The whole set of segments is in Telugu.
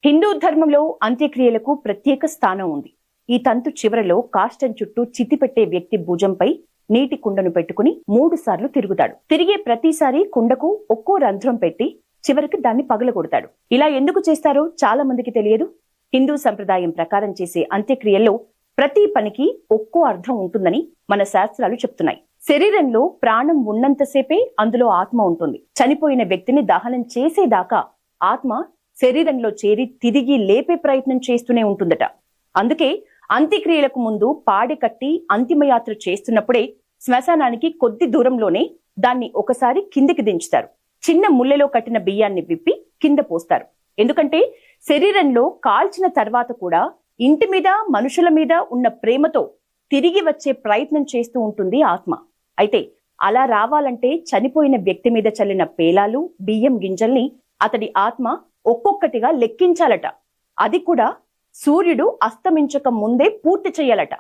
హిందూ ధర్మంలో అంత్యక్రియలకు ప్రత్యేక స్థానం ఉంది. ఈ తంతు చివరలో కాష్టం చుట్టూ చితి పెట్టే వ్యక్తి భుజంపై నీటి కుండను పెట్టుకుని 3 సార్లు తిరుగుతాడు. తిరిగే ప్రతిసారి కుండకు ఒక్కో రంధ్రం పెట్టి చివరికి దాన్ని పగలగొడతాడు. ఇలా ఎందుకు చేస్తారో చాలా మందికి తెలియదు. హిందూ సంప్రదాయం ప్రకారం చేసే అంత్యక్రియల్లో ప్రతి పనికి ఒక్కో అర్థం ఉంటుందని మన శాస్త్రాలు చెప్తున్నాయి. శరీరంలో ప్రాణం ఉన్నంతసేపే అందులో ఆత్మ ఉంటుంది. చనిపోయిన వ్యక్తిని దహనం చేసేదాకా ఆత్మ శరీరంలో చేరి తిరిగి లేపే ప్రయత్నం చేస్తూనే ఉంటుందట. అందుకే అంత్యక్రియలకు ముందు పాడె కట్టి అంతిమయాత్ర చేస్తున్నప్పుడే శ్మశానానికి కొద్ది దూరంలోనే దాన్ని ఒకసారి కిందికి దించుతారు. చిన్న ముల్లెలో కట్టిన బియ్యాన్ని విప్పి కింద పోస్తారు. ఎందుకంటే శరీరంలో కాల్చిన తర్వాత కూడా ఇంటి మీద మనుషుల మీద ఉన్న ప్రేమతో తిరిగి వచ్చే ప్రయత్నం చేస్తూ ఉంటుంది ఆత్మ. అయితే అలా రావాలంటే చనిపోయిన వ్యక్తి మీద చల్లిన పేలాలు, బియ్యం గింజల్ని అతడి ఆత్మ ఒక్కొక్కటిగా లెక్కించాలట. అది కూడా సూర్యుడు అస్తమించక ముందే పూర్తి చెయ్యాలట.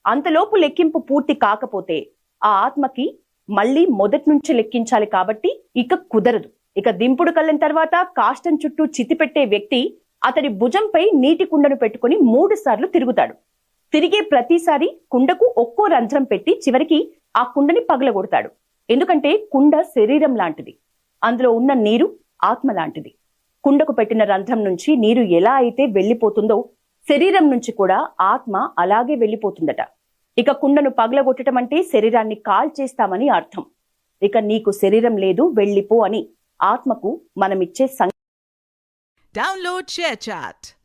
అంతలోపు లెక్కింపు పూర్తి కాకపోతే ఆ ఆత్మకి మళ్ళీ మొదటి నుంచి లెక్కించాలి కాబట్టి ఇక కుదరదు. ఇక దింపుడు కళ్ళిన తర్వాత కాష్టం చుట్టూ చితి పెట్టే వ్యక్తి అతడి భుజంపై నీటి కుండను పెట్టుకుని 3 సార్లు తిరుగుతాడు. తిరిగే ప్రతిసారి కుండకు ఒక్కో రంధ్రం పెట్టి చివరికి ఆ కుండని పగలగొడతాడు. ఎందుకంటే కుండ శరీరం లాంటిది, అందులో ఉన్న నీరు ఆత్మ లాంటిది. కుండకు పెట్టిన రంధ్రం నుంచి నీరు ఎలా అయితే వెళ్లిపోతుందో శరీరం నుంచి కూడా ఆత్మ అలాగే వెళ్లిపోతుందట. ఇక కుండను పగలగొట్టడం అంటే శరీరాన్ని కాల్చేస్తామని అర్థం. ఇక నీకు శరీరం లేదు, వెళ్ళిపో అని ఆత్మకు మనమిచ్చే Download ShareChat.